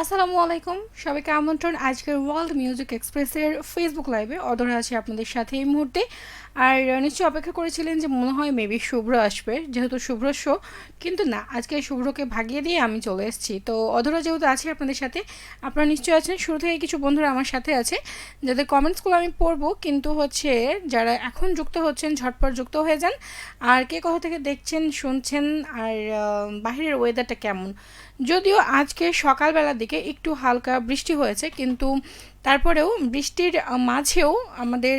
আসসালামু আলাইকুম, সবাইকে আমন্ত্রণ আজকের ওয়ার্ল্ড মিউজিক এক্সপ্রেসের ফেসবুক লাইভে। অধরা আছে আপনাদের সাথে এই মুহূর্তে। আর নিশ্চয়ই অপেক্ষা করেছিলেন যে মনে হয় মেবি শুভ্র আসবে, যেহেতু শুভ্র শো। কিন্তু না, আজকে শুভ্রকে ভাগিয়ে দিয়ে আমি চলে এসেছি। তো অধরা যেহেতু আছে আপনাদের সাথে, আপনারা নিশ্চয়ই আছেন। শুরু থেকে কিছু বন্ধুরা আমার সাথে আছে, যাদের কমেন্টসগুলো আমি পড়বো, কিন্তু হচ্ছে যারা এখন যুক্ত হচ্ছেন ঝটপট যুক্ত হয়ে যান। আর কে কোথা থেকে দেখছেন শুনছেন, আর বাহিরের ওয়েদারটা কেমন। যদিও আজকে সকালবেলার দিকে একটু হালকা বৃষ্টি হয়েছে, কিন্তু তারপরেও বৃষ্টির মাঝেও আমাদের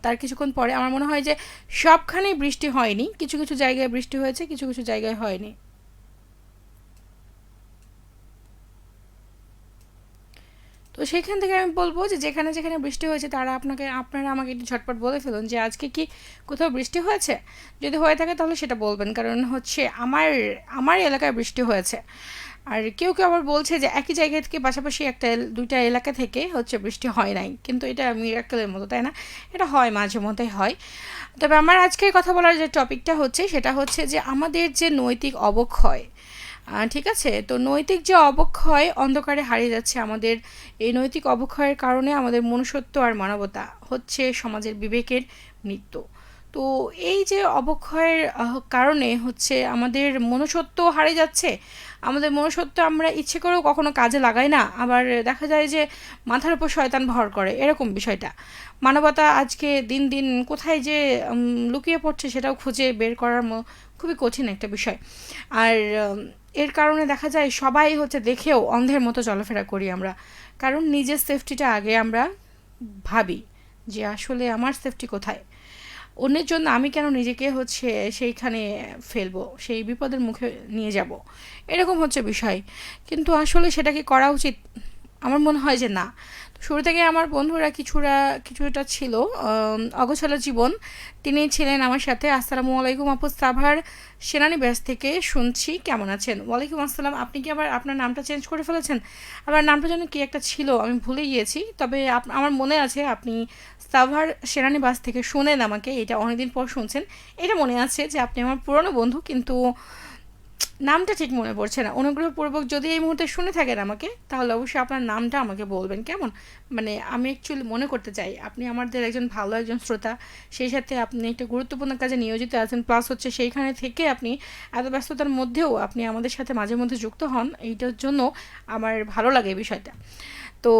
তার কিছুক্ষণ পরে আমার মনে হয় যে সবখানেই বৃষ্টি হয়নি, কিছু কিছু জায়গায় বৃষ্টি হয়েছে, কিছু কিছু জায়গায় হয়নি। তো সেইখান থেকে আমি বলবো যে যেখানে যেখানে বৃষ্টি হয়েছে আপনারা আমাকে একটু ঝটপট বলে ফেলুন যে আজকে কি কোথাও বৃষ্টি হয়েছে। যদি হয়ে থাকে তাহলে সেটা বলবেন, কারণ হচ্ছে আমার আমার এলাকায় বৃষ্টি হয়েছে। আর কেউ কেউ আবার বলছে যে একই জায়গা থেকে পাশাপাশি দুইটা এলাকা থেকে হচ্ছে বৃষ্টি হয় নাই, কিন্তু এটা মিরাক্কেলের মতো, তাই না? এটা হয়, মাঝে মধ্যে হয়। তবে আমার আজকের কথা বলার যে টপিকটা হচ্ছে সেটা হচ্ছে যে আমাদের যে নৈতিক অবক্ষয়। ঠিক আছে, তো নৈতিক যে অবক্ষয় অন্ধকারে হারিয়ে যাচ্ছে আমাদের, এই নৈতিক অবক্ষয়ের কারণে আমাদের মনুষ্যত্ব আর মানবতা হচ্ছে সমাজের বিবেকের মৃত্যু। তো এই যে অবক্ষয়ের কারণে হচ্ছে আমাদের মনুষ্যত্ব হারিয়ে যাচ্ছে। আমাদের মনুষ্যত্ব আমরা ইচ্ছে করেও কখনো কাজে লাগাই না, আবার দেখা যায় যে মাথার উপর শয়তান ভর করে, এরকম বিষয়টা। মানবতা আজকে দিন দিন কোথায় যে লুকিয়ে পড়ছে সেটাও খুঁজে বের করার খুবই কঠিন একটা বিষয়। আর এর কারণে দেখা যায় সবাই হচ্ছে দেখেও অন্ধের মতো চলাফেরা করি আমরা, কারণ নিজের সেফটিটা আগে আমরা ভাবি যে আসলে আমার সেফটি কোথায়, অন্যের জন্য আমি কেন নিজেকে হচ্ছে সেইখানে ফেলবো, সেই বিপদের মুখে নিয়ে যাব, এরকম হচ্ছে বিষয়। কিন্তু আসলে সেটা কি করা উচিত? আমার মনে হয় যে না। শুরু থেকে আমার বন্ধুরা কিছুটা ছিল অগোছালো জীবন, তিনি ছিলেন আমার সাথে। আসসালামু আলাইকুম আপু, সাভার সেনানি ব্যাস থেকে শুনছি, কেমন আছেন? ওয়ালাইকুম আসসালাম। আপনি কি আবার আপনার নামটা চেঞ্জ করে ফেলেছেন? আবার নামটা যেন কি একটা ছিল, আমি ভুলে গিয়েছি। তবে আমার মনে আছে আপনি সাভার সেনানিবাস থেকে শুনেন আমাকে, এটা অনেকদিন পর শুনছেন। এটা মনে আছে যে আপনি আমার পুরনো বন্ধু, কিন্তু নামটা ঠিক মনে পড়ছে না। অনুগ্রহপূর্বক যদি এই মুহূর্তে শুনে থাকেন আমাকে, তাহলে অবশ্যই আপনার নামটা আমাকে বলবেন, কেমন? মানে আমি অ্যাকচুয়ালি মনে করতে চাই আপনি আমাদের একজন ভালো একজন শ্রোতা, সেই সাথে আপনি একটা গুরুত্বপূর্ণ কাজে নিয়োজিত আছেন, প্লাস হচ্ছে সেইখানে থেকে আপনি এত ব্যস্ততার মধ্যেও আপনি আমাদের সাথে মাঝে মধ্যে যুক্ত হন, এইটার জন্য আমার ভালো লাগে এই বিষয়টা। তো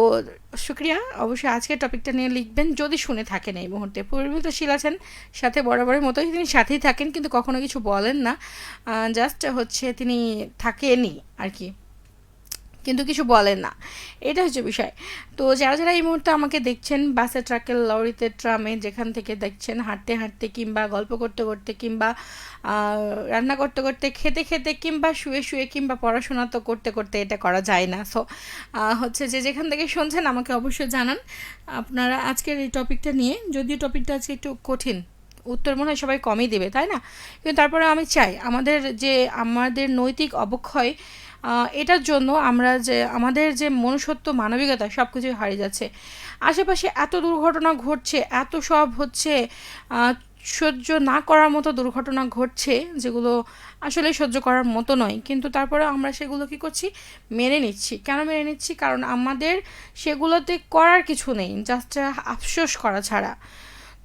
শুক্রিয়া। অবশ্যই আজকের টপিকটা নিয়ে লিখবেন যদি শুনে থাকেন। এই মুহূর্তে পরিমিতশীল আছেন, সাথে বরাবরের মতোই তিনি সাথেই থাকেন, কিন্তু কখনো কিছু বলেন না, জাস্ট হচ্ছে তিনি থাকেনই আর কি, কিন্তু কিছু বলেন না। এটা হচ্ছে বিষয়। তো যারা যারা এই মুহূর্তে আমাকে দেখছেন, বাসে, ট্রাকে, লরিতে, ট্রামে, যেখান থেকে দেখছেন, হাঁটতে হাঁটতে কিংবা গল্প করতে করতে কিংবা রান্না করতে করতে, খেতে খেতে কিংবা শুয়ে শুয়ে কিংবা পড়াশোনা তো করতে করতে, এটা করা যায় না। সো হচ্ছে যে যেখান থেকে শুনছেন আমাকে অবশ্যই জানান আপনারা আজকের এই টপিকটা নিয়ে। যদিও টপিকটা আজকে একটু কঠিন, উত্তর মনে হয় সবাই কমই দেবে, তাই না? কিন্তু তারপরে আমি চাই আমাদের নৈতিক অবক্ষয়, এটার জন্য আমাদের যে মনুষ্যত্ব মানবিকতা সব কিছুই হারিয়ে যাচ্ছে। আশেপাশে এত দুর্ঘটনা ঘটছে, এত সব হচ্ছে সহ্য না করার মতো দুর্ঘটনা ঘটছে, যেগুলো আসলে সহ্য করার মতো নয়, কিন্তু তারপরে আমরা সেগুলো কী করছি? মেনে নিচ্ছি। কেন মেনে নিচ্ছি? কারণ আমাদের সেগুলোতে করার কিছু নেই, জাস্ট আফসোস করা ছাড়া।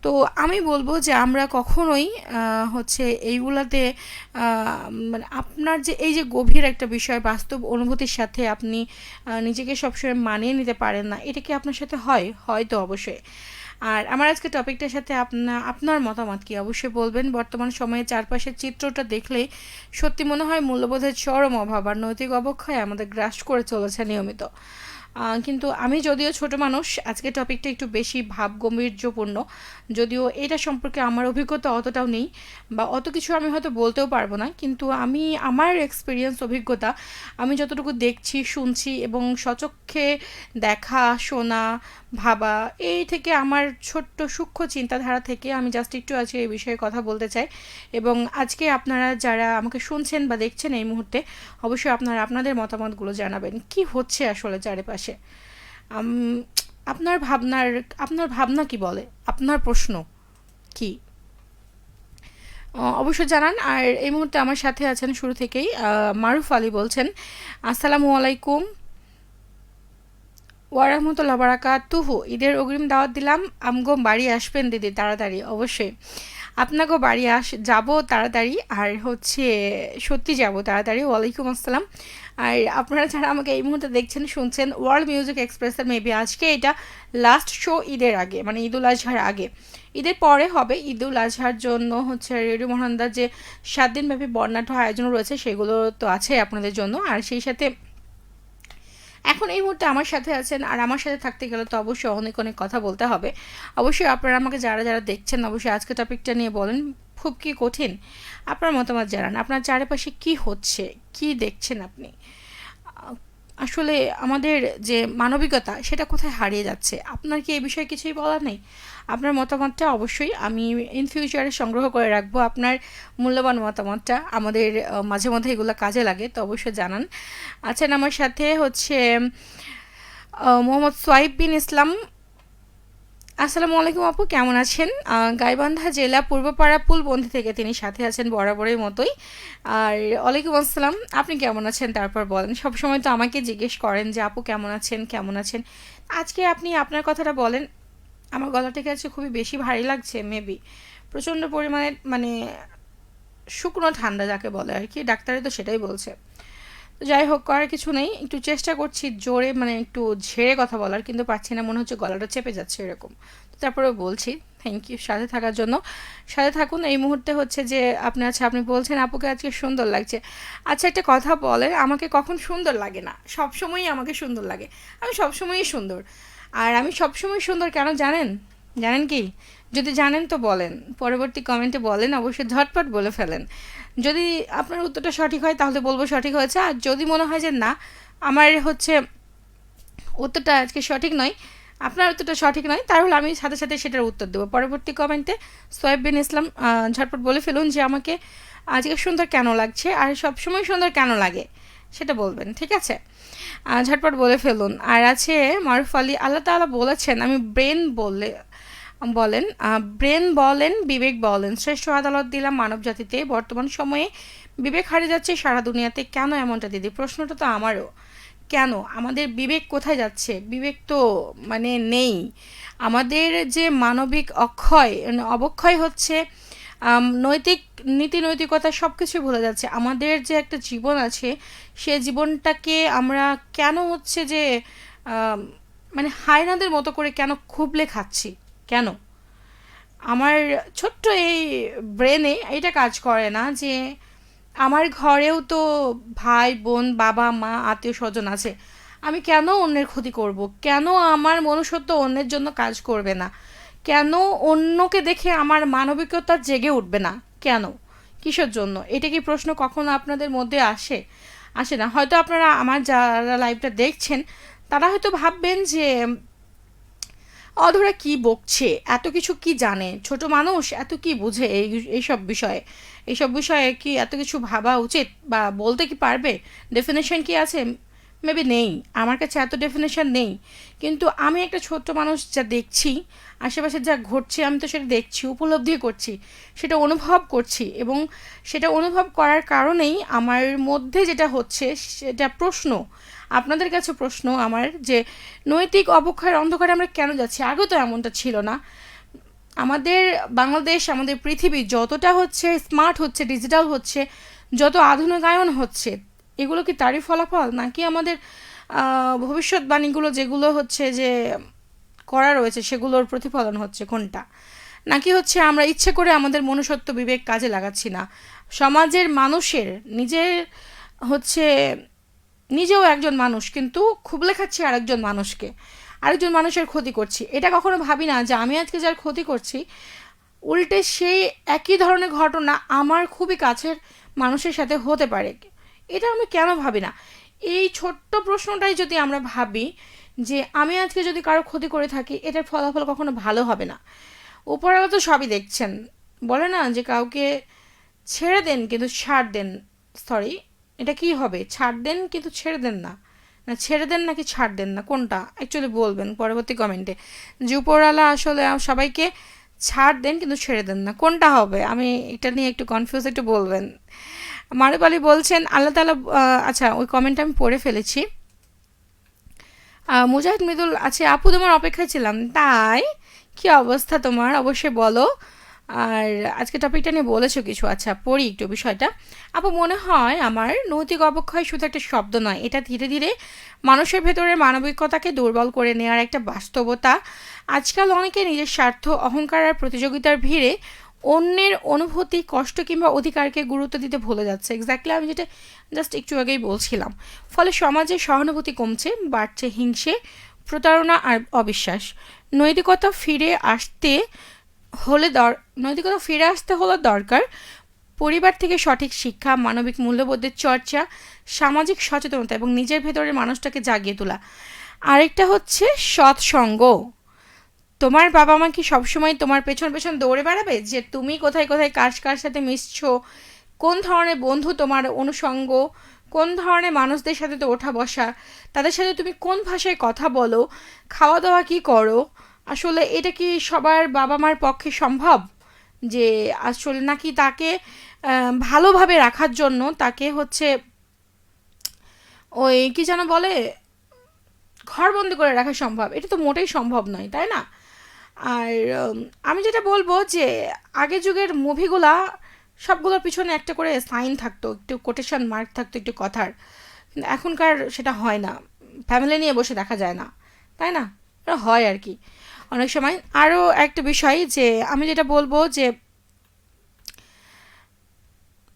তো আমি বলবো যে আমরা কখনোই হচ্ছে এইগুলাতে মানে আপনার যে এই যে গভীর একটা বিষয়, বাস্তব অনুভূতির সাথে আপনি নিজেকে সবসময় মানিয়ে নিতে পারেন না, এটা কি আপনার সাথে হয়? হয়তো অবশ্যই। আর আমার আজকে টপিকটার সাথে আপনার মতামত কি অবশ্যই বলবেন। বর্তমান সময়ে চারপাশের চিত্রটা দেখলেই সত্যি মনে হয় মূল্যবোধের চরম অভাব আর নৈতিক অবক্ষয় আমাদের গ্রাস করে চলেছে নিয়মিত। কিন্তু আমি যদিও ছোট মানুষ, আজকে টপিকটা একটু বেশি ভাবগম্ভীর্যপূর্ণ। যদিও এটা সম্পর্কে আমার অভিজ্ঞতা অতটাও নেই, বা অত কিছু আমি হয়তো বলতেও পারবো না, কিন্তু আমার এক্সপিরিয়েন্স, অভিজ্ঞতা, আমি যতটুকু দেখছি, শুনছি এবং স্বচক্ষে দেখা, শোনা, ভাবা, এই থেকে আমার ছোট্ট সূক্ষ্ম চিন্তাধারা থেকে আমি জাস্ট একটু আজকে এই বিষয়ে কথা বলতে চাই। এবং আজকে আপনারা যারা আমাকে শুনছেন বা দেখছেন এই মুহূর্তে, অবশ্যই আপনারা আপনাদের মতামতগুলো জানাবেন, কি হচ্ছে আসলে চারিপাশে। আম, আপনার ভাবনা কি বলে, আপনার প্রশ্ন কি? অবশ্যই জানান। আর এই মুহূর্তে আমার সাথে আছেন শুরু থেকেই মারুফ আলী, বলছেন আসসালামু আলাইকুম। ওয়ারাহমতুল্লাহ বারাকাতুহু। ঈদের অগ্রিম দাওয়াত দিলাম, আমগো বাড়ি আসবেন দিদি তাড়াতাড়ি। অবশ্যই আপনাকেও বাড়ি যাব তাড়াতাড়ি, আর হচ্ছে সত্যি যাব তাড়াতাড়ি। ওয়ালাইকুম আসসালাম। আর আপনারা যারা আমাকে এই মুহূর্তে দেখছেন শুনছেন, ওয়ার্ল্ড মিউজিক এক্সপ্রেসের মেবি আজকে এটা লাস্ট শো ঈদের আগে, মানে ঈদুল আজহার আগে। ঈদের পরে হবে ঈদুল আজহার জন্য হচ্ছে রেডিও মহানন্দার যে 7 দিনব্যাপী বর্ণাঢ্য আয়োজন রয়েছে সেগুলো তো আছে আপনাদের জন্য। আর সেই সাথে এখন এই মুহূর্তে আমার সাথে আছেন, আর আমার সাথে থাকতে গেলে তো অবশ্যই অনেক অনেক কথা বলতে হবে। অবশ্যই আপনারা আমাকে যারা যারা দেখছেন অবশ্যই আজকে টপিকটা নিয়ে বলেন, খুব কি কঠিন? আপনার মতামত জানান, আপনার চারপাশে কি হচ্ছে, কি দেখছেন আপনি? আসলে আমাদের যে মানবিকতা সেটা কোথায় হারিয়ে যাচ্ছে? আপনার কি এই বিষয়ে কিছুই বলার নেই? আপনার মতামতটা অবশ্যই আমি ইন ফিউচারে সংগ্রহ করে রাখবো। আপনার মূল্যবান মতামতটা আমাদের মাঝে মধ্যে এগুলো কাজে লাগে, তো অবশ্যই জানান। আছেন আমার সাথে হচ্ছে মোহাম্মদ সোয়াইব বিন ইসলাম। আসসালামু আলাইকুম আপু, কেমন আছেন? গাইবান্ধা জেলা পূর্বপাড়া পুলবন্দি থেকে তিনি সাথে আছেন বরাবরের মতোই। আর ওয়ালাইকুম আসসালাম, আপনি কেমন আছেন তারপর বলেন। সবসময় তো আমাকে জিজ্ঞেস করেন যে আপু কেমন আছেন কেমন আছেন। আজকে আপনি আপনার কথাটা বলেন। আমার গলাটা কাছে খুবই বেশি ভারী লাগছে, মেবি প্রচণ্ড পরিমাণে, মানে শুকনো ঠান্ডা যাকে বলে আর কি, ডাক্তারে তো সেটাই বলছে। তো যাই হোক, করার কিছু নেই, একটু চেষ্টা করছি জোরে, মানে একটু ঝেড়ে কথা বলার, কিন্তু পারছি না, মনে হচ্ছে গলাটা চেপে যাচ্ছে এরকম। তো তারপরেও বলছি। থ্যাংক ইউ সাথে থাকার জন্য। সাথে থাকুন। এই মুহূর্তে হচ্ছে যে আপনি বলছেন আপুকে আজকে সুন্দর লাগছে। আচ্ছা একটা কথা বলেন, আমাকে কখন সুন্দর লাগে না? সবসময়ই আমাকে সুন্দর লাগে, আমি সবসময়ই সুন্দর। আর আমি সবসময় সুন্দর কেন জানেন? জানেন কি? যদি জানেন তো বলেন, পরবর্তী কমেন্টে বলেন, অবশ্যই ঝটপট বলে ফেলেন। যদি আপনার উত্তরটা সঠিক হয় তাহলে বলবো সঠিক হয়েছে, আর যদি মনে হয় যে না আমার হচ্ছে উত্তরটা আজকে সঠিক নয়, আপনার উত্তরটা সঠিক নয়, তাহলে আমি সাথে সাথে সেটার উত্তর দেবো পরবর্তী কমেন্টে। সোয়েব বিন ইসলাম ঝটপট বলে ফেলুন যে আমাকে আজকে সুন্দর কেন লাগছে, আর সবসময় সুন্দর কেন লাগে সেটা বলবেন, ঠিক আছে? ঝটপট বলে ফেলুন। আর আছে মারুফ আলী, আল্লাহ তাআলা বলেছেন, আমি ব্রেন বলেন বিবেক বলেন, শ্রেষ্ঠ আদালত দিলাম মানব জাতিতে। বর্তমান সময়ে বিবেক হারিয়ে যাচ্ছে সারা দুনিয়াতে, কেন এমনটা দিদি? প্রশ্নটা তো আমারও। কেন আমাদের বিবেক কোথায় যাচ্ছে? বিবেক তো মানে নেই। আমাদের যে মানবিক অবক্ষয় হচ্ছে, নৈতিক নীতি নৈতিকতা সব কিছু ভুলে যাচ্ছে। আমাদের যে একটা জীবন আছে, সে জীবনটাকে আমরা কেন হচ্ছে যে মানে হায়নাদের মতো করে কেন খুবলে খাচ্ছি? কেন আমার ছোট্ট এই ব্রেনে এটা কাজ করে না যে আমার ঘরেও তো ভাই বোন বাবা মা আত্মীয় স্বজন আছে, আমি কেন অন্যের ক্ষতি করব? কেন আমার মনুষ্যত্ব অন্যের জন্য কাজ করবে না? কেন অন্যকে দেখে আমার মানবিকতা জেগে উঠবে না? কেন? কিসের জন্য? এটা কি প্রশ্ন কখনো আপনাদের মধ্যে আসে? আসে না। হয়তো আপনারা আমার যারা লাইভটা দেখছেন তারা হয়তো ভাববেন যে অধরা কি বকছে, এত কিছু কি জানে, ছোট মানুষ এত কি বুঝে এইসব বিষয়ে কি এত কিছু ভাবা উচিত, বা বলতে কি পারবে? ডেফিনেশন কি আছে? মেবি নেই, আমার কাছে এত ডেফিনেশন নেই। কিন্তু আমি একটা ছোট্ট মানুষ, যা দেখছি আশেপাশে যা ঘটছে আমি তো সেটা দেখছি, উপলব্ধি করছি, সেটা অনুভব করছি, এবং সেটা অনুভব করার কারণেই আমার মধ্যে যেটা হচ্ছে সেটা প্রশ্ন, আপনাদের কাছে প্রশ্ন আমার, যে নৈতিক অবক্ষয়ের অন্ধকারে আমরা কেন যাচ্ছি? আগে তো এমনটা ছিল না। আমাদের বাংলাদেশ, আমাদের পৃথিবী যতটা হচ্ছে স্মার্ট হচ্ছে, ডিজিটাল হচ্ছে, যত আধুনিকায়ন হচ্ছে, এগুলো কি তারই ফলাফল, নাকি আমাদের ভবিষ্যৎবাণীগুলো যেগুলো হচ্ছে যে করা রয়েছে সেগুলোর প্রতিফলন হচ্ছে? কোনটা? নাকি হচ্ছে আমরা ইচ্ছে করে আমাদের মনুষ্যত্ব বিবেক কাজে লাগাচ্ছি না? সমাজের মানুষের নিজের হচ্ছে নিজেও একজন মানুষ, কিন্তু খুবলে খাচ্ছি আরেকজন মানুষকে, আরেকজন মানুষের ক্ষতি করছি। এটা কখনো ভাবি না যে আমি আজকে যার ক্ষতি করছি, উল্টে সেই একই ধরনের ঘটনা আমার খুবই কাছের মানুষের সাথে হতে পারে। এটা আমি কেন ভাবি না? এই ছোট্ট প্রশ্নটাই যদি আমরা ভাবি যে আমি আজকে যদি কারো ক্ষতি করে থাকি, এটার ফলাফল কখনো ভালো হবে না। উপরওয়ালা তো সবই দেখছেন। বলে না যে কাউকে ছেড়ে দেন কিন্তু ছাড় দেন, সরি এটা কি হবে, ছাড় দেন কিন্তু ছেড়ে দেন না, না ছেড়ে দেন নাকি ছাড় দেন না, কোনটা অ্যাকচুয়ালি বলবেন পরবর্তী কমেন্টে, যে উপরওয়ালা আসলে সবাইকে ছাড় দেন কিন্তু ছেড়ে দেন না, কোনটা হবে? আমি এটা নিয়ে একটু কনফিউজ, একটু বলবেন। মারুফ আলী বলছেন আল্লাহ তাআলা, আচ্ছা ওই কমেন্টটা আমি পড়ে ফেলেছি। মুজাহিদ মৃদুল আছে, আপু তোমার অপেক্ষায় ছিলাম। তাই কি অবস্থা তোমার অবশ্যই বলো। আর আজকে টপিকটা নিয়ে বলেছো কিছু, আচ্ছা পড়ি একটু বিষয়টা। আপু মনে হয় আমার নৈতিক অবক্ষয় শুধু একটা শব্দ নয়, এটা ধীরে ধীরে মানুষের ভেতরের মানবিকতাকে দুর্বল করে নেওয়ার একটা বাস্তবতা। আজকাল অনেকে নিজের স্বার্থ, অহংকার আর প্রতিযোগিতার ভিড়ে অন্যের অনুভূতি, কষ্ট কিংবা অধিকারকে গুরুত্ব দিতে ভুলে যাচ্ছে। এক্স্যাক্টলি আমি যেটা জাস্ট একটু আগেই বলছিলাম। ফলে সমাজে সহানুভূতি কমছে, বাড়ছে হিংসে, প্রতারণা আর অবিশ্বাস। নৈতিকতা ফিরে আসতে হলে নৈতিকতা ফিরে আসতে হলে দরকার পরিবার থেকে সঠিক শিক্ষা, মানবিক মূল্যবোধের চর্চা, সামাজিক সচেতনতা এবং নিজের ভেতরের মানুষটাকে জাগিয়ে তোলা। আরেকটা হচ্ছে সৎসঙ্গ। তোমার বাবা মা কি সবসময় তোমার পেছন পেছন দৌড়ে বেড়াবে যে তুমি কোথায় কোথায় কার কার সাথে মিশছো, কোন ধরনের বন্ধু তোমার অনুষঙ্গ, কোন ধরনের মানুষদের সাথে তো ওঠা বসা, তাদের সাথে তুমি কোন ভাষায় কথা বলো, খাওয়া দাওয়া কি করো, আসলে এটা কি সবার বাবা মার পক্ষে সম্ভব? যে আসলে নাকি তাকে ভালোভাবে রাখার জন্য তাকে হচ্ছে ওই কি যেন বলে ঘরবন্দি করে রাখা সম্ভব? এটা তো মোটেই সম্ভব নয়, তাই না? আর আমি যেটা বলবো যে আগের যুগের মুভিগুলা সবগুলোর পিছনে একটা করে সাইন থাকতো, একটু কোটেশন মার্ক থাকতো, একটু কথার। কিন্তু এখনকার সেটা হয় না, ফ্যামিলি নিয়ে বসে দেখা যায় না, তাই না? এটা হয় আর কি অনেক সময়। আরও একটা বিষয় যে আমি যেটা বলবো যে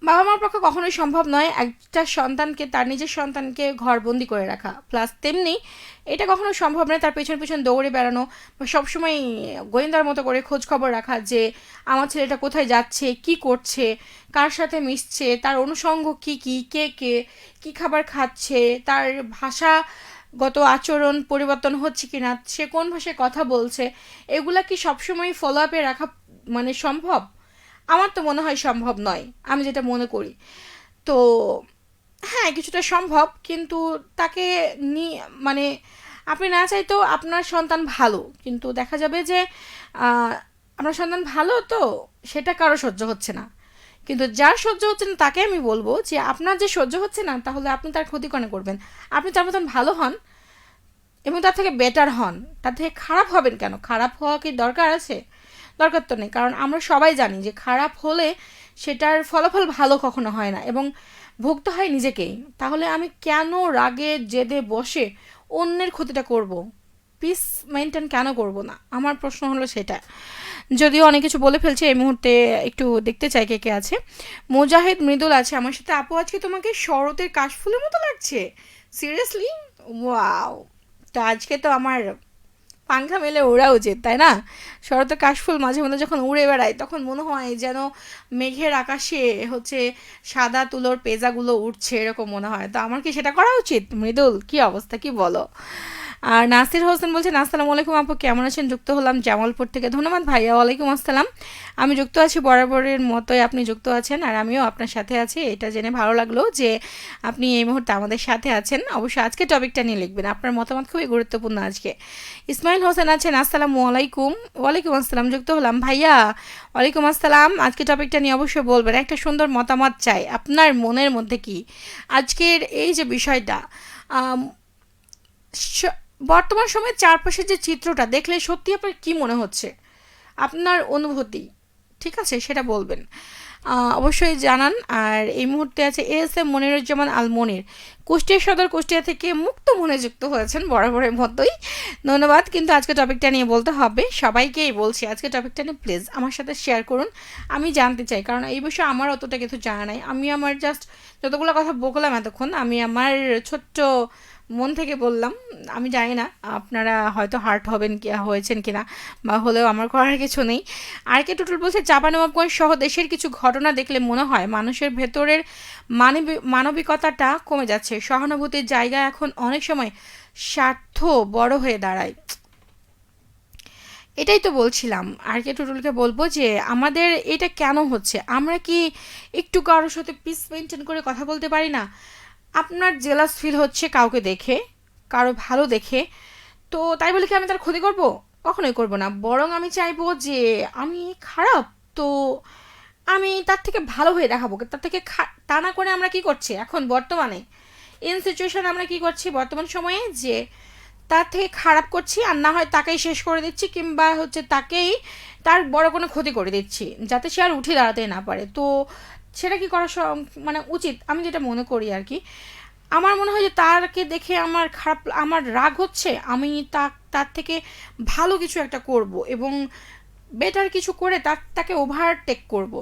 বাবা মার পক্ষে কখনোই সম্ভব নয় একটা সন্তানকে, তার নিজের সন্তানকে ঘরবন্দি করে রাখা। প্লাস তেমনি এটা কখনো সম্ভব নয় তার পেছন পেছন দৌড়ে বেড়ানো বা সবসময় গোয়েন্দার মতো করে খোঁজ খবর রাখা যে আমার ছেলেটা কোথায় যাচ্ছে, কি করছে, কার সাথে মিশছে, তার অনুষঙ্গ কি কি, কে কে কী খাবার খাচ্ছে, তার ভাষাগত আচরণ পরিবর্তন হচ্ছে কিনা, সে কোন ভাষায় কথা বলছে, এগুলা কি সবসময় ফলো আপে রাখা মানে সম্ভব? আমার তো মনে হয় সম্ভব নয়, আমি যেটা মনে করি। তো হ্যাঁ, কিছুটা সম্ভব, কিন্তু তাকে মানে আপনি না চাইতেও আপনার সন্তান ভালো, কিন্তু দেখা যাবে যে আপনার সন্তান ভালো তো সেটা কারো সহ্য হচ্ছে না। কিন্তু যার সহ্য হচ্ছে না তাকে আমি বলবো যে আপনার যে সহ্য হচ্ছে না তাহলে আপনি তার ক্ষতি কেন করবেন? আপনি তার মতন ভালো হন এবং তার থেকে বেটার হন, তার থেকে খারাপ হবেন কেন? খারাপ হওয়া কি দরকার আছে? দরকার তো নেই, কারণ আমরা সবাই জানি যে খারাপ হলে সেটার ফলাফল ভালো কখনো হয় না এবং ভুগতে হয় নিজেকেই। তাহলে আমি কেন রাগে জেদে বসে অন্যের ক্ষতিটা করব? পিস মেনটেন কেন করব না? আমার প্রশ্ন হলো সেটা। যদিও অনেক কিছু বলে ফেলছে এই মুহূর্তে, একটু দেখতে চাই কে কে আছে। মুজাহিদ মৃদুল আছে আমার সাথে। আপু আজকে তোমাকে শরতের কাশফুলের মতো লাগছে, সিরিয়াসলি, ওয়াও। তো আজকে তো আমার পাংখা মেলে ওড়া উচিত, তাই না? শরতের কাশফুল মাঝে মধ্যে যখন উড়ে বেড়ায় তখন মনে হয় যেন মেঘের আকাশে হচ্ছে সাদা তুলোর পেজাগুলো উঠছে, এরকম মনে হয়। তো আমার কি সেটা করা উচিত? মৃদুল, কি অবস্থা, কি বলো? আর নাসির হোসেন বলছেন আসসালামু আলাইকুম আপু, কেমন আছেন? যুক্ত হলাম জামালপুর থেকে। ধন্যবাদ ভাইয়া। ওয়ালাইকুম আসসালাম। আমি যুক্ত আছি বরাবরের মতোই, আপনি যুক্ত আছেন আর আমিও আপনার সাথে আছি। এটা জেনে ভালো লাগলো যে আপনি এই মুহূর্তে আমাদের সাথে আছেন। অবশ্যই আজকে টপিকটা নিয়ে লিখবেন, আপনার মতামত খুবই গুরুত্বপূর্ণ আজকে। ইসমাইল হোসেন আছেন, আসসালামু আলাইকুম। ওয়ালাইকুম আসসালাম, যুক্ত হলাম ভাইয়া। ওয়ালাইকুম আসসালাম। আজকে টপিকটা নিয়ে অবশ্যই বলবেন, একটা সুন্দর মতামত চাই, আপনার মনের মধ্যে কি আজকের এই যে বিষয়টা। বর্তমান সময়ে চারপাশের যে চিত্রটা দেখলে সত্যি আপনার কি মনে হচ্ছে, আপনার অনুভূতি, ঠিক আছে, সেটা বলবেন, অবশ্যই জানান। আর এই মুহূর্তে আছে এস এম মনিরুজ্জামান আল মনির, কুষ্টিয়া সদর কুষ্টিয়া থেকে মুক্ত মনে যুক্ত হয়েছেন বরাবরের মতোই, ধন্যবাদ। কিন্তু আজকে টপিকটা নিয়ে বলতে হবে, সবাইকেই বলছি আজকে টপিকটা নিয়ে প্লিজ আমার সাথে শেয়ার করুন, আমি জানতে চাই, কারণ এই বিষয়ে আমার অতটা কিছু জানা নাই। আমি আমার জাস্ট যতগুলো কথা বললাম এতক্ষণ আমি আমার ছোট্ট মন থেকে বললাম। আমি জানি না আপনারা হয়তো হার্ট হবেন কি হয়েছেন কিনা, বা হলেও আমার করার কিছু নেই। আর কে টুটুল বলছে চাঁপাইনবাবগঞ্জ সহ দেশের কিছু ঘটনা দেখলে মনে হয় মানুষের ভেতরের মানবিকতাটা কমে যাচ্ছে, সহানুভূতির জায়গা এখন অনেক সময় স্বার্থ বড় হয়ে দাঁড়ায়। এটাই তো বলছিলাম। আর কে টুটুলকে বলবো যে আমাদের এটা কেন হচ্ছে, আমরা কি একটু কারোর সাথে পিস মেনটেন করে কথা বলতে পারি না? আপনার জেলাস ফিল হচ্ছে কাউকে দেখে, কারো ভালো দেখে, তো তাই বলে কি আমি তার ক্ষতি করব? কখনোই করব না। বরং আমি চাইবো যে আমি খারাপ, তো আমি তার থেকে ভালো হয়ে দেখাবো, তার থেকে তা না করে আমরা কি করছি এখন বর্তমানে ইন সিচুয়েশন, আমরা কি করছি বর্তমান সময়ে যে তার থেকে খারাপ করছি, আর না হয় তাকেই শেষ করে দিচ্ছি, কিংবা হচ্ছে তাকেই তার বড় কোনো ক্ষতি করে দিচ্ছি যাতে সে আর উঠে দাঁড়াতে না পারে। তো সেটা কি করা মানে উচিত, আমি যেটা মনে করি আর কি। আমার মনে হয় যে তারকে দেখে আমার খারাপ, আমার রাগ হচ্ছে, আমি তার থেকে ভালো কিছু একটা করব এবং বেটার কিছু করে তাকে ওভারটেক করব।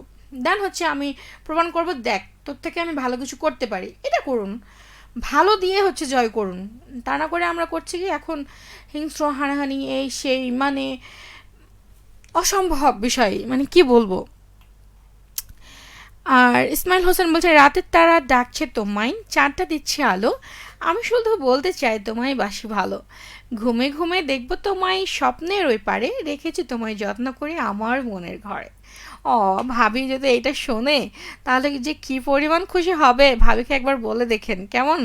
দেন হচ্ছে আমি প্রমাণ করব, দেখ তোর থেকে আমি ভালো কিছু করতে পারি, এটা করুন। ভালো দিয়ে হচ্ছে জয় করুন। তা না করে আমরা করছি কি এখন হিংস্র হানাহানি এই সেই, মানে অসম্ভব বিষয়, মানে কি বলবো। আর ইসমাইল হোসেন বলছে, রাতের তারা ডাকছে তোমায়, চারটা দিচ্ছে আলো, আমি শুধু বলতে চাই তোমায় বাসি ভালো, ঘুমে ঘুমে দেখবো তোমায় স্বপ্নের ওই পারে, রেখেছি তোমায় যত্ন করে আমার মনের ঘরে। ও, ভাবি যদি এটা শোনে তাহলে যে কি পরিমাণ খুশি হবে, ভাবিকে একবার বলে দেখেন কেমন।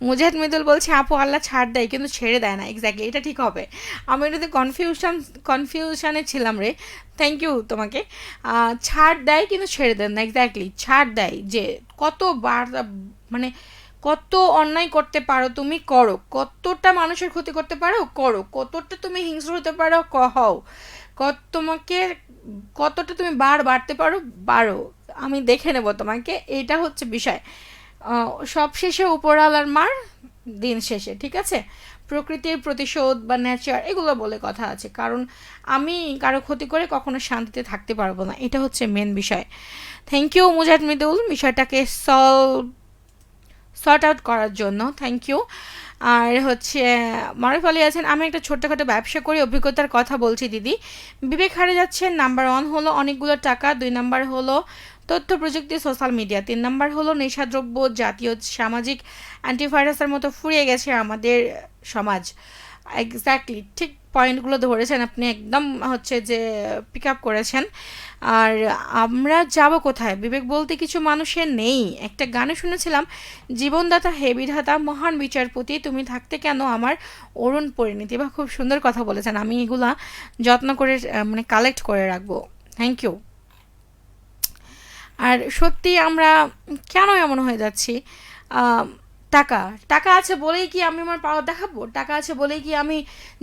মুজাহিদ মৃদুল বলছে, আপু আল্লাহ ছাড় দেয় কিন্তু ছেড়ে দেয় না, এক্স্যাক্টলি এটা ঠিক হবে। আমি এটাতে কনফিউশনে ছিলাম রে। থ্যাংক ইউ তোমাকে। ছাড় দেয় কিন্তু ছেড়ে দেন না, এক্স্যাক্টলি ছাড় দেয় যে কতবার, মানে কত অন্যায় করতে পারো তুমি করো, কতটা মানুষের ক্ষতি করতে পারো করো, কতটা তুমি হিংস্র হতে পারো হও, তোমাকে কতটা তুমি বাড়তে পারো বাড়ো, আমি দেখে নেব তোমাকে, এটা হচ্ছে বিষয়। সব শেষে উপরওয়ালার মার, দিন শেষে, ঠিক আছে। প্রকৃতির প্রতিশোধ বা নেচার এগুলো বলে কথা আছে, কারণ আমি কারো ক্ষতি করে কখনো শান্তিতে থাকতে পারবো না, এটা হচ্ছে মেন বিষয়। থ্যাংক ইউ মুজাহিদ মৃদুল বিষয়টাকে সর্ট আউট করার জন্য, থ্যাংক ইউ। আর হচ্ছে মারুফ আলী আছেন, আমি একটা ছোট্টখাটো ব্যবসা করি, অভিজ্ঞতার কথা বলছি দিদি। বিবেক হারে যাচ্ছে, নাম্বার 1 হলো অনেকগুলো টাকা, 2 নাম্বার হলো তথ্য প্রযুক্তি সোশ্যাল মিডিয়া, 3 নাম্বার হলো নেশাদ্রব্য, জাতীয় সামাজিক অ্যান্টিভাইরাসের মতো ফুরিয়ে গেছে আমাদের সমাজ। এক্স্যাক্টলি ঠিক পয়েন্টগুলো ধরেছেন আপনি, একদম হচ্ছে যে পিক আপ করেছেন। আর আমরা যাব কোথায়, বিবেক বলতে কিছু মানুষের নেই। একটা গানে শুনেছিলাম, জীবনদাতা হে বিধাতা মহান বিচারপতি, তুমি থাকতে কেন আমার অরুণ পরিণীতি, বা খুব সুন্দর কথা বলেছেন, আমি এগুলা যত্ন করে মানে কালেক্ট করে রাখবো। Thank you. আর সত্যি আমরা কেন এমন হয়ে যাচ্ছি, টাকা টাকা আছে বলেই কি আমি আমার পাওয়ার দেখাবো, টাকা আছে বলেই কি আমি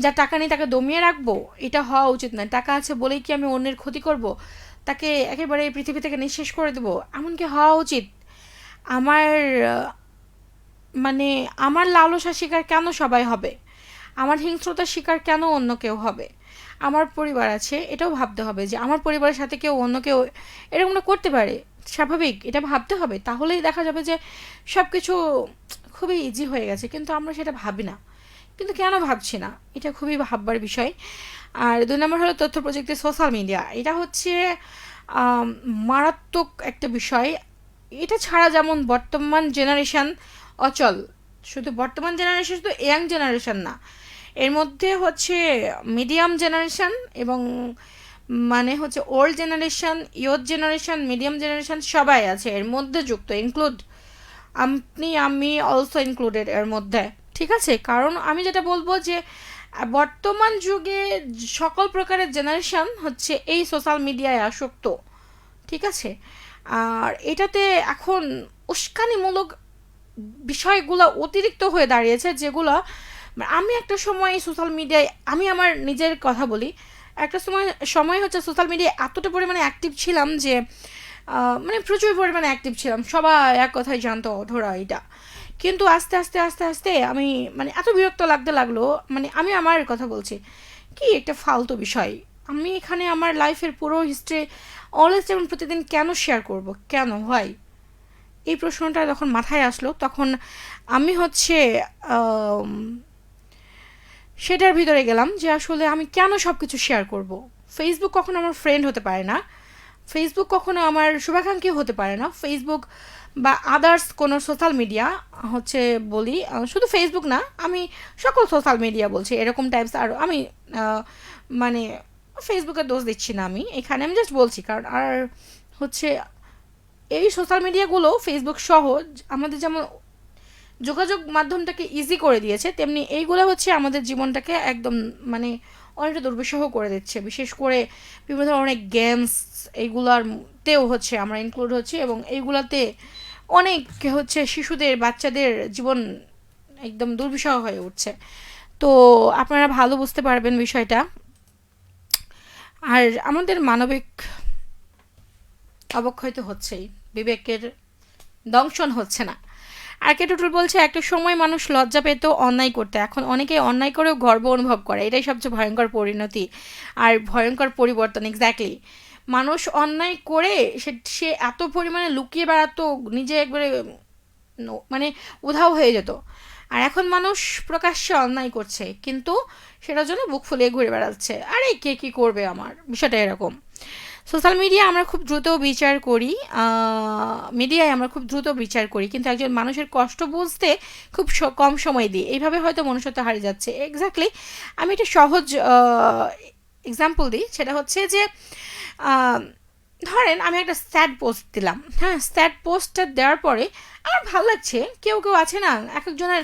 যা টাকা নেই তাকে দমিয়ে রাখবো, এটা হওয়া উচিত নয়। টাকা আছে বলেই কি আমি অন্যের ক্ষতি করব, তাকে একেবারে এই পৃথিবী থেকে নিঃশেষ করে দেবো, এমনকি হওয়া উচিত। আমার মানে আমার লালসা শিকার কেন সবাই হবে, আমার হিংস্রতার শিকার কেন অন্য কেউ হবে। আমার পরিবার আছে, এটাও ভাবতে হবে যে আমার পরিবারের সাথে কেউ অন্য কেউ এরকমটা করতে পারে, স্বাভাবিক, এটা ভাবতে হবে, তাহলেই দেখা যাবে যে সব কিছু খুবই ইজি হয়ে গেছে, কিন্তু আমরা সেটা ভাবি না। কিন্তু কেন ভাবছি না, এটা খুবই ভাববার বিষয়। আর 2 নম্বর হলো তথ্য প্রযুক্তি সোশ্যাল মিডিয়া, এটা হচ্ছে মারাত্মক একটা বিষয়। এটা ছাড়া যেমন বর্তমান জেনারেশন অচল, শুধু বর্তমান জেনারেশন, শুধু ইয়াং জেনারেশন না, এর মধ্যে হচ্ছে মিডিয়াম জেনারেশন এবং মানে হচ্ছে old generation, youth generation, medium generation সবাই আছে এর মধ্যে যুক্ত, ইনক্লুড আপনি আমি অলসো ইনক্লুডেড এর মধ্যে, ঠিক আছে। কারণ আমি যেটা বলবো যে বর্তমান যুগে সকল প্রকারের জেনারেশন হচ্ছে এই সোশ্যাল মিডিয়ায় আসক্ত, ঠিক আছে। আর এটাতে এখন উস্কানিমূলক বিষয়গুলো অতিরিক্ত হয়ে দাঁড়িয়েছে, যেগুলো আমি একটা সময় সোশ্যাল মিডিয়ায়, আমি আমার নিজের কথা বলি, একটা সময় হচ্ছে সোশ্যাল মিডিয়ায় এতটা পরিমাণে অ্যাক্টিভ ছিলাম যে মানে প্রচুর পরিমাণে অ্যাক্টিভ ছিলাম, সবাই এক কথাই জানতো অধরা এটা। কিন্তু আস্তে আস্তে আস্তে আস্তে আমি মানে এত বিরক্ত লাগতে লাগলো, মানে আমি আমার কথা বলছি, কি একটা ফালতু বিষয়, আমি এখানে আমার লাইফের পুরো হিস্ট্রি অলওয়েজ যেমন প্রতিদিন কেন শেয়ার করব, কেন হয়, এই প্রশ্নটা যখন মাথায় আসলো তখন আমি হচ্ছে সেটার ভিতরে গেলাম যে আসলে আমি কেন সব কিছু শেয়ার করব। ফেসবুক কখনো আমার ফ্রেন্ড হতে পারে না, ফেসবুক কখনো আমার শুভাকাঙ্ক্ষী হতে পারে না, ফেসবুক বা আদার্স কোনো সোশ্যাল মিডিয়া হচ্ছে বলি, শুধু ফেসবুক না, আমি সকল সোশ্যাল মিডিয়া বলছি এরকম টাইপস। আর আমি মানে ফেসবুকের দোষ দিচ্ছি না আমি এখানে, আমি জাস্ট বলছি কারণ আর হচ্ছে এই সোশ্যাল মিডিয়াগুলো ফেসবুক সহ আমাদের যেমন যোগাযোগ মাধ্যমটাকে ইজি করে দিয়েছে, তেমনি এইগুলো হচ্ছে আমাদের জীবনটাকে একদম মানে অনেকটা দুর্বিষহ করে দিচ্ছে। বিশেষ করে বিভিন্ন ধরনের অনেক গেমস এইগুলারতেও হচ্ছে আমরা ইনক্লুড হচ্ছে, এবং এইগুলাতে অনেক হচ্ছে শিশুদের বাচ্চাদের জীবন একদম দুর্বিষহ হয়ে উঠছে। তো আপনারা ভালো বুঝতে পারবেন বিষয়টা। আর আমাদের মানবিক অবক্ষয় তো হচ্ছেই, বিবেকের দংশন হচ্ছে না। আর কে টুটুল বলছে একটা সময় মানুষ লজ্জা পেত অন্যায় করতে, এখন অনেকে অন্যায় করেও গর্ব অনুভব করে, এটাই সবচেয়ে ভয়ঙ্কর পরিণতি আর ভয়ঙ্কর পরিবর্তন। এক্স্যাক্টলি, মানুষ অন্যায় করে সে এত পরিমাণে লুকিয়ে বেড়াতো, নিজে একবারে মানে উধাও হয়ে যেত। আর এখন মানুষ প্রকাশ্যে অন্যায় করছে, কিন্তু সেটার জন্য বুক ফুলিয়ে ঘুরে বেড়াচ্ছে, আরে কে কী করবে, আমার বিষয়টা এরকম। সোশ্যাল মিডিয়া আমরা খুব দ্রুত বিচার করি, মিডিয়ায় আমরা খুব দ্রুত বিচার করি, কিন্তু একজন মানুষের কষ্ট বুঝতে খুব কম সময় দিই, এইভাবে হয়তো মনুষ্যত্ব হারিয়ে যাচ্ছে। এক্স্যাক্টলি, আমি একটা সহজ এক্সাম্পল দিই, সেটা হচ্ছে যে ধরেন আমি একটা স্যাড পোস্ট দিলাম, হ্যাঁ, স্যাড পোস্টটা দেওয়ার পরে আমার ভালো লাগছে, কেউ কেউ আছে না, এক একজনের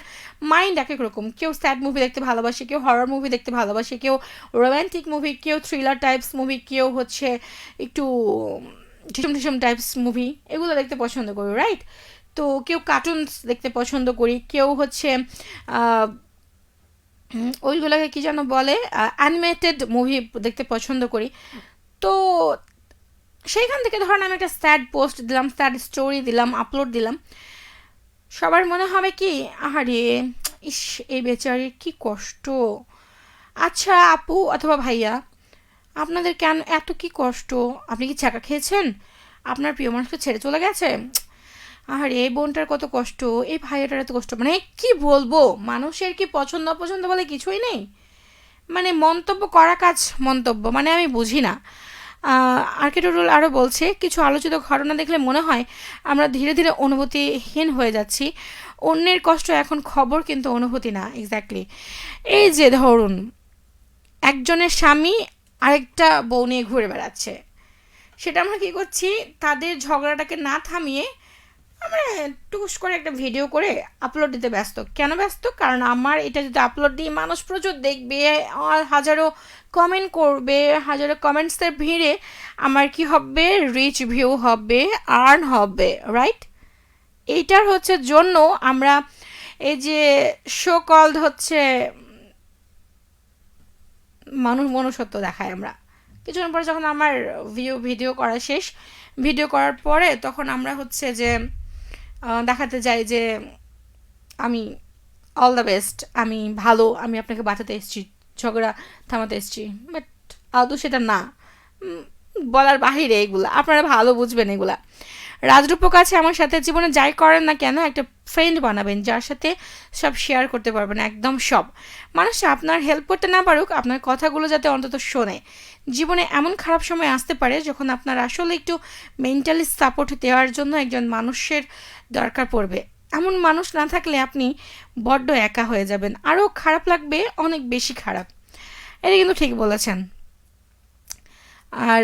মাইন্ড এক এক রকম, কেউ স্যাড মুভি দেখতে ভালোবাসে, কেউ হরর মুভি দেখতে ভালোবাসে, কেউ রোম্যান্টিক মুভি, কেউ থ্রিলার টাইপস মুভি, কেউ হচ্ছে একটু ঢিসুম ঢিসুম টাইপস মুভি, এগুলো দেখতে পছন্দ করি, রাইট? তো কেউ কার্টুনস দেখতে পছন্দ করি, কেউ হচ্ছে ওইগুলোকে কী যেন বলে, অ্যানিমেটেড মুভি দেখতে পছন্দ করি। তো সেইখান থেকে ধরেন আমি একটা স্যাড পোস্ট দিলাম, স্যাড স্টোরি দিলাম, আপলোড দিলাম, সবার মনে হবে কি, আহারে ইস এই বেচারির কি কষ্ট। আচ্ছা আপু অথবা ভাইয়া, আপনাদের কেন এত কি কষ্ট? আপনি কি ছ্যাঁকা খেয়েছেন? আপনার প্রিয় মানুষকে ছেড়ে চলে গেছে? আর এই বোনটার কত কষ্ট, এই ভাইয়াটার এত কষ্ট, মানে কি বলবো, মানুষের কি পছন্দ অপছন্দ বলে কিছুই নেই, মানে মন্তব্য করা কাজ মন্তব্য, মানে আমি বুঝি না। আর্কিটেক্টুরাল আরও বলছে, কিছু আলোচিত ঘটনা দেখলে মনে হয় আমরা ধীরে ধীরে অনুভূতিহীন হয়ে যাচ্ছি, অন্যের কষ্ট এখন খবর কিন্তু অনুভূতি না। এক্স্যাক্টলি, এই যে ধরুন একজনের স্বামী আরেকটা বউ নিয়ে ঘুরে বেড়াচ্ছে, সেটা আমরা কী করছি, তাদের ঝগড়াটাকে না থামিয়ে আমরা টুকুস করে একটা ভিডিও করে আপলোড দিতে ব্যস্ত। কেন ব্যস্ত? কারণ আমার এটা যদি আপলোড দিই মানুষ প্রচুর দেখবে, আর হাজারো কমেন্ট করবে, হাজারো কমেন্টসের ভিড়ে আমার কি হবে, রিচ ভিউ হবে, আর্ন হবে, রাইট? এইটার হচ্ছে জন্য আমরা এই যে শো কল্ড হচ্ছে মনুষ্যত্ব দেখায় আমরা। কিছুক্ষণ পরে যখন আমার ভিডিও করা শেষ, ভিডিও করার পরে তখন আমরা হচ্ছে যে দেখাতে যাই যে আমি অল দ্য বেস্ট, আমি ভালো, আমি আপনাকে বাঁচাতে এসেছি, ঝগড়া থামাতে এসেছি, বাট আদৌ সেটা না, বলার বাহিরে এগুলা, আপনারা ভালো বুঝবেন এগুলা। রাজরূপক আছে আমার সাথে, জীবনে যাই করেন না কেন একটা ফ্রেন্ড বানাবেন যার সাথে সব শেয়ার করতে পারবেন, একদম সব। মানুষ আপনার হেল্প করতে না পারুক, আপনার কথাগুলো যাতে অন্তত শোনে। জীবনে এমন খারাপ সময় আসতে পারে যখন আপনার আসলে একটু মেন্টালি সাপোর্ট দেওয়ার জন্য একজন মানুষের দরকার পড়বে। এমন মানুষ না থাকলে আপনি বড্ড একা হয়ে যাবেন, আরও খারাপ লাগবে, অনেক বেশি খারাপ। এটা কিন্তু ঠিক বলেছেন। আর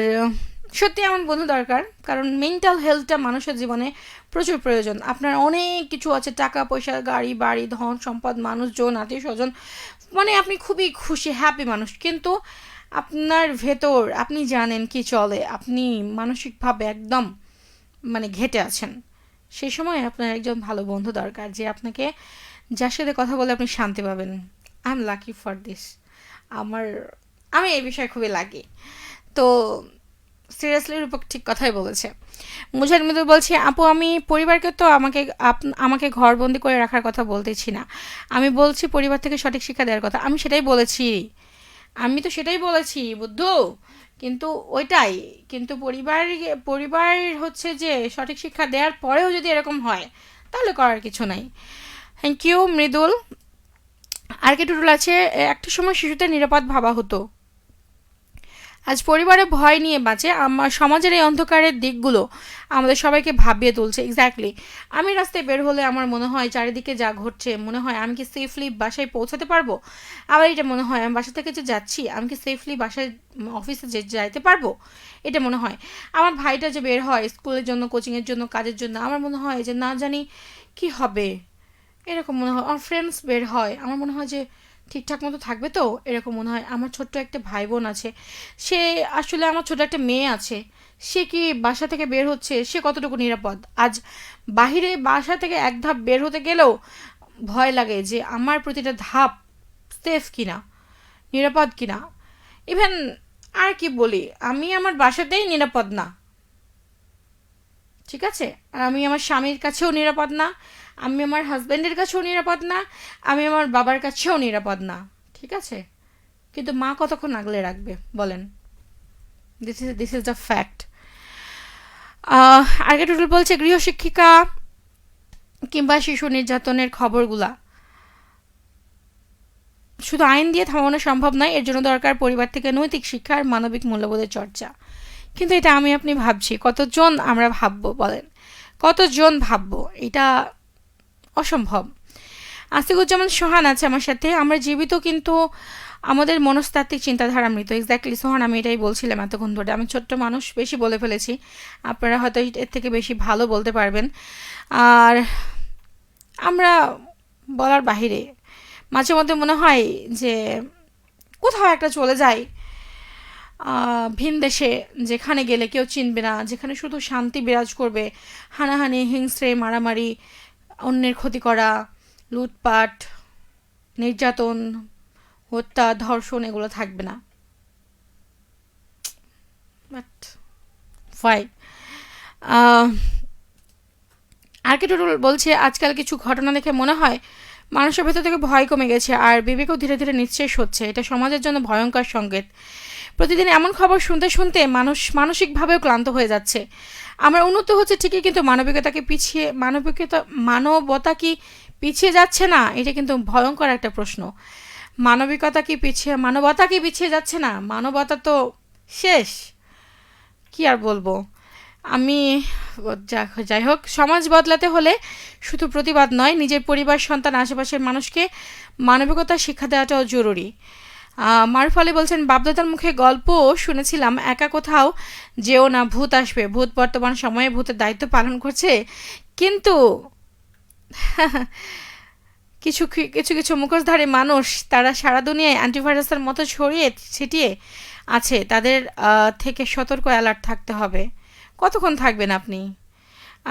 সত্যি এমন বন্ধু দরকার, কারণ মেন্টাল হেলথটা মানুষের জীবনে প্রচুর প্রয়োজন। আপনার অনেক কিছু আছে, টাকা পয়সা, গাড়ি বাড়ি, ধন সম্পদ, মানুষজন, আত্মীয় স্বজন, মানে আপনি খুবই খুশি হ্যাপি মানুষ, কিন্তু আপনার ভেতর আপনি জানেন কি চলে, আপনি মানসিকভাবে একদম মানে ঘেটে আছেন। সেই সময় আপনার একজন ভালো বন্ধু দরকার, যে আপনাকে, যার সাথে কথা বলে আপনি শান্তি পাবেন। I am lucky for this. আমার আমি এই বিষয়ে খুবই লাকি। তো সিরিয়াসলি রূপক ঠিক কথাই বলেছে। মুজাহিদ মৃদুল বলছে, আপু আমি পরিবারকে তো আমাকে ঘরবন্দি করে রাখার কথা বলতেছি না, আমি বলছি পরিবার থেকে সঠিক শিক্ষা দেওয়ার কথা। আমি সেটাই বলেছি, আমি তো সেটাই বলেছি বুদ্ধু, কিন্তু ওইটাই, কিন্তু পরিবার হচ্ছে যে সঠিক শিক্ষা দেওয়ার পরেও যদি এরকম হয় তাহলে করার কিছু নাই। Thank you Mridul. আর কি টুটুল আছে, একটা সময় শিশুদের নিরাপদ ভাবা হতো, আজ পরিবারে ভয় নিয়ে বাঁচে। আমার সমাজের এই অন্ধকারের দিকগুলো আমাদের সবাইকে ভাবিয়ে তুলছে। এক্স্যাক্টলি, আমি রাস্তায় বের হলে আমার মনে হয় চারিদিকে যা ঘটছে, মনে হয় আমি কি সেফলি বাসায় পৌঁছাতে পারবো, আবার এটা মনে হয় আমি বাসা থেকে যে যাচ্ছি আমি কি সেফলি বাসায় অফিসে যাইতে পারবো, এটা মনে হয়। আমার ভাইটা যে বের হয় স্কুলের জন্য, কোচিংয়ের জন্য, কাজের জন্য, আমার মনে হয় যে না জানি কি হবে, এরকম মনে হয়। আমার ফ্রেন্ডস বের হয়, আমার মনে হয় যে ঠিকঠাক মতো থাকবে তো, এরকম মনে হয়। আমার ছোট্ট একটা ভাই বোন আছে, সে আসলে, আমার ছোট একটা মেয়ে আছে, সে কি বাসা থেকে বের হচ্ছে, সে কতটুকু নিরাপদ। আজ বাহিরে বাসা থেকে এক ধাপ বের হতে গেলেও ভয় লাগে যে আমার প্রতিটা ধাপ সেফ কিনা, নিরাপদ কিনা। ইভেন আর কি বলি, আমি আমার বাসাতেই নিরাপদ না, ঠিক আছে? আর আমি আমার স্বামীর কাছেও নিরাপদ না, আমি আমার হাজব্যান্ডের কাছেও নিরাপদ না, আমি আমার বাবার কাছেও নিরাপদ না, ঠিক আছে? কিন্তু মা কতক্ষণ আগলে রাখবে বলেন? This is the fact. আগে টোটাল বলছে গৃহশিক্ষিকা কিংবা শিশু নির্যাতনের খবরগুলা শুধু আইন দিয়ে থামানো সম্ভব নয়, এর জন্য দরকার পরিবার থেকে নৈতিক শিক্ষা আর মানবিক মূল্যবোধের চর্চা। কিন্তু এটা আমি আপনি ভাবছি, কতজন আমরা ভাববো বলেন? কতজন ভাববো? এটা অসম্ভব। আস্তিকুজ্জামান সোহান আছে আমার সাথে, আমরা জীবিত কিন্তু আমাদের মনস্তাত্ত্বিক চিন্তাধারা মৃত। এক্স্যাক্টলি সোহান, আমি এটাই বলছিলাম এতক্ষণ ধরে। আমি ছোট্ট মানুষ, বেশি বলে ফেলেছি, আপনারা হয়তো এর থেকে বেশি ভালো বলতে পারবেন। আর আমরা বলার বাহিরে, মাঝে মধ্যে মনে হয় যে কোথাও একটা চলে যাই ভিন দেশে, যেখানে গেলে কেউ চিনবে না, যেখানে শুধু শান্তি বিরাজ করবে, হানাহানি, হিংস্রে, মারামারি, অন্যের ক্ষতি করা, লুটপাট, নির্যাতন, হত্যা, ধর্ষণ এগুলো থাকবে না। বাট ফাই আর্কিটেক্ট বলছে আজকাল কিছু ঘটনা দেখে মনে হয় মানুষের ভেতর থেকে ভয় কমে গেছে আর বিবেকও ধীরে ধীরে নিঃশেষ হচ্ছে। এটা সমাজের জন্য ভয়ঙ্কর সংকেত। প্রতিদিন এমন খবর শুনতে শুনতে মানুষ মানসিকভাবেও ক্লান্ত হয়ে যাচ্ছে। আমার উন্নত হচ্ছে ঠিকই, কিন্তু মানবতা কি পিছিয়ে যাচ্ছে না? এটা কিন্তু ভয়ঙ্কর একটা প্রশ্ন। মানবতা কি পিছিয়ে যাচ্ছে না? মানবতা তো শেষ, কি আর বলবো আমি। যাই হোক, সমাজ বদলাতে হলে শুধু প্রতিবাদ নয়, নিজের পরিবার, সন্তান, আশেপাশের মানুষকে মানবিকতার শিক্ষা দেওয়াটাও জরুরি। মারুফ আলী বলছেন, বাপদাদার মুখে গল্প শুনেছিলাম, একা কোথাও যেও না, ভূত আসবে। ভূত বর্তমান সময়ে ভূতের দায়িত্ব পালন করছে, কিন্তু কিছু কিছু কিছু মুখোশধারী মানুষ, তারা সারা দুনিয়ায় অ্যান্টিভাইরাসের মতো ছড়িয়ে ছিটিয়ে আছে। তাদের থেকে সতর্ক অ্যালার্ট থাকতে হবে। কতক্ষণ থাকবেন আপনি?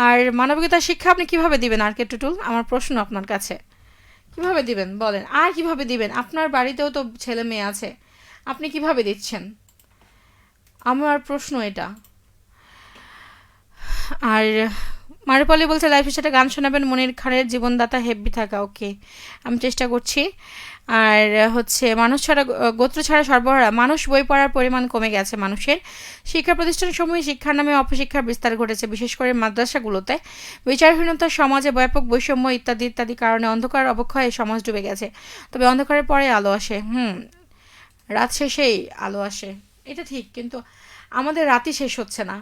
আর মানবিকতার শিক্ষা আপনি কিভাবে দিবেন আর্কিটেক্টুল? আমার প্রশ্ন আপনার কাছে, কিভাবে দিবেন বলেন? আর কিভাবে দিবেন? আপনার বাড়িতেও তো ছেলে মেয়ে আছে, আপনি কিভাবে দিচ্ছেন? আমার প্রশ্ন এটা। আর মারুপালি বলছে লাইফে সেটা গান শোনাবেন, মনির খানের জীবনদাতা হেব্বি থাকা। ওকে, আমি চেষ্টা করছি। আর হচ্ছে মানুষ ছাড়া গোত্র ছাড়া সর্বহারা, মানুষ বই পড়ার পরিমাণ কমে গেছে মানুষের। শিক্ষা প্রতিষ্ঠানসমূহে শিক্ষার নামে অপশিক্ষার বিস্তার ঘটেছে, বিশেষ করে মাদ্রাসাগুলোতে। বিচারহীনতা, সমাজে ব্যাপক বৈষম্য ইত্যাদি ইত্যাদি কারণে অন্ধকার অবক্ষয়ে সমাজ ডুবে গেছে। তবে অন্ধকারের পরে আলো আসে। রাত শেষেই আলো আসে, এটা ঠিক, কিন্তু আমাদের রাতই শেষ হচ্ছে না।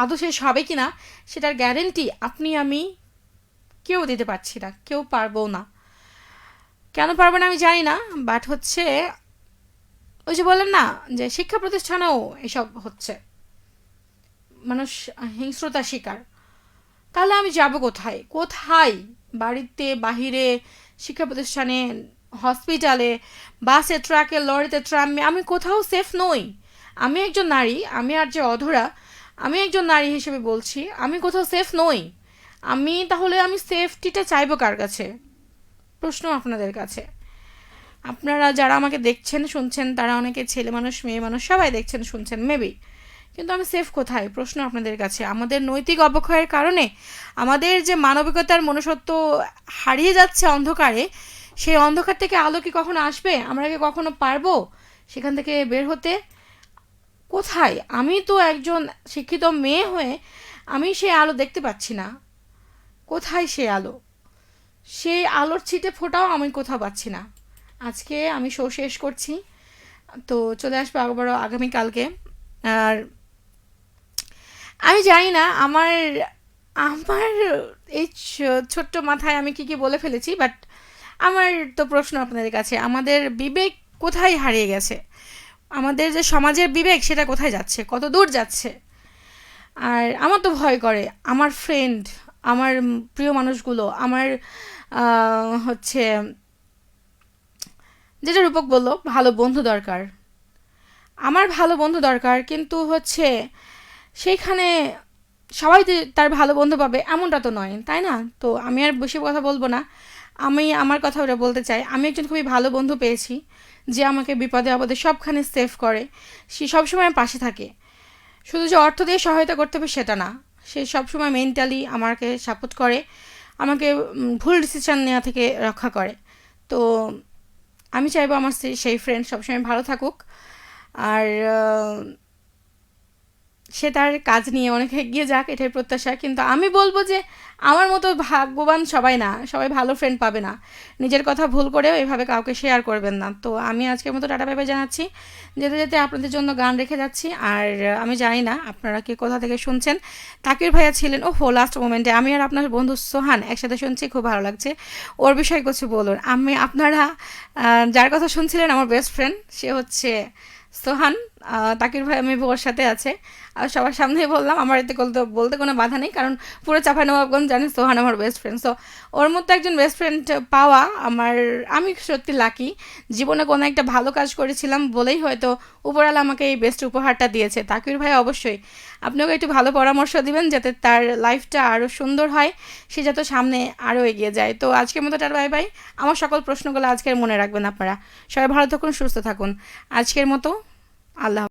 আদৌ শেষ হবে কি না সেটার গ্যারেন্টি আপনি আমি কেউ দিতে পারছি না, কেউ পারবো না। কেন পারবো না আমি জানি না, বাট হচ্ছে ওই যে বলেন না যে শিক্ষা প্রতিষ্ঠানেও এসব হচ্ছে, মানুষ হিংস্রতার শিকার। তাহলে আমি যাব কোথায়? কোথায়? বাড়িতে, বাহিরে, শিক্ষা প্রতিষ্ঠানে, হসপিটালে, বাসে, ট্রাকে, লরিতে, ট্রামে, আমি কোথাও সেফ নই। আমি একজন নারী, আমি আর যে অধরা, আমি একজন নারী হিসেবে বলছি, আমি কোথাও সেফ নই। তাহলে আমি সেফটিটা চাইবো কার কাছে? প্রশ্ন আপনাদের কাছে। আপনারা যারা আমাকে দেখছেন শুনছেন, তারা অনেকে ছেলে মানুষ, মেয়ে মানুষ, সবাই দেখছেন শুনছেন মেবি, কিন্তু আমি সেফ কোথায়? প্রশ্ন আপনাদের কাছে। আমাদের নৈতিক অবক্ষয়ের কারণে আমাদের যে মানবিকতার মনুষ্যত্ব হারিয়ে যাচ্ছে অন্ধকারে, সেই অন্ধকার থেকে আলো কি কখনো আসবে? আমরা কি কখনো পারবো সেখান থেকে বের হতে? কোথায়? আমি তো একজন শিক্ষিত মেয়ে হয়ে আমি সেই আলো দেখতে পাচ্ছি না। কোথায় সেই আলো? সেই আলোর ছিটে ফোটাও আমি কোথাও পাচ্ছি না। আজকে আমি শো শেষ করছি, তো চলে আসবো আবারও আগামীকালকে। আর আমি জানি না আমার আমার এই ছোট্ট মাথায় আমি কি বলে ফেলেছি, বাট আমার তো প্রশ্ন আপনাদের কাছে, আমাদের বিবেক কোথায় হারিয়ে গেছে? আমাদের যে সমাজের বিবেক সেটা কোথায় যাচ্ছে, কত দূর যাচ্ছে? আর আমার তো ভয় করে, আমার ফ্রেন্ড, আমার প্রিয় মানুষগুলো, আমার হচ্ছে যেটা রূপক বললো, ভালো বন্ধু দরকার। আমার ভালো বন্ধু দরকার, কিন্তু হচ্ছে সেইখানে সবাই যে তার ভালো বন্ধু পাবে এমনটা তো নয়, তাই না? তো আমি আর বেশি কথা বলবো না। আমি আমার কথা ওটা বলতে চাই, আমি একজন খুবই ভালো বন্ধু পেয়েছি যে আমাকে বিপদে আপদে সবখানে সেভ করে। সে সবসময় আমার পাশে থাকে। শুধু যে অর্থ দিয়ে সহায়তা করতে হবে সেটা না, সে সবসময় মেন্টালি আমাকে সাপোর্ট করে, আমাকে ভুল ডিসিশন নেওয়া থেকে রক্ষা করে। তো আমি চাইবো আমার সেই ফ্রেন্ড সবসময় ভালো থাকুক। আর সে তার কাজ নিয়ে অনেক এগিয়ে যাক, এটাই প্রত্যাশা। কিন্তু আমি বলবো যে আমার মতো ভাগ্যবান সবাই না, সবাই ভালো ফ্রেন্ড পাবে না। নিজের কথা ভুল করেও এভাবে কাউকে শেয়ার করবেন না। তো আমি আজকের মতো টাটা বাই বাই জানাচ্ছি। যেতে যেতে আপনাদের জন্য গান রেখে যাচ্ছি। আর আমি জানি না আপনারা কে কোথা থেকে শুনছেন। তাকির ভাইয়া ছিলেন ও হো লাস্ট মোমেন্টে, আমি আর আপনার বন্ধু সোহান একসাথে শুনছি, খুব ভালো লাগছে। ওর বিষয়ে কিছু বলুন। আপনারা যার কথা শুনছিলেন আমার বেস্ট ফ্রেন্ড, সে হচ্ছে সোহান। তাকির ভাই আমি ওর সাথে আছে। আর সবার সামনেই বললাম, আমার এতে বলতে কোনো বাধা নেই, কারণ পুরো চাঁপাইনবাবগঞ্জ জানি সোহান আমার বেস্ট ফ্রেন্ড। সো ওর মতো একজন বেস্ট ফ্রেন্ড পাওয়া আমি সত্যি লাকি। জীবনে কোনো একটা ভালো কাজ করেছিলাম বলেই হয়তো উপরওয়ালা আমাকে এই বেস্ট উপহারটা দিয়েছে। তাকির ভাই অবশ্যই আপনিও একটু ভালো পরামর্শ দিবেন যাতে তার লাইফটা আরও সুন্দর হয়, সে যাতে সামনে আরও এগিয়ে যায়। তো আজকের মতো টাটা বাই বাই। আমার সকল প্রশ্নগুলো আজকের মনে রাখবেন আপনারা। সবাই ভালো থাকুন, সুস্থ থাকুন। আজকের মতো আল্লাহ।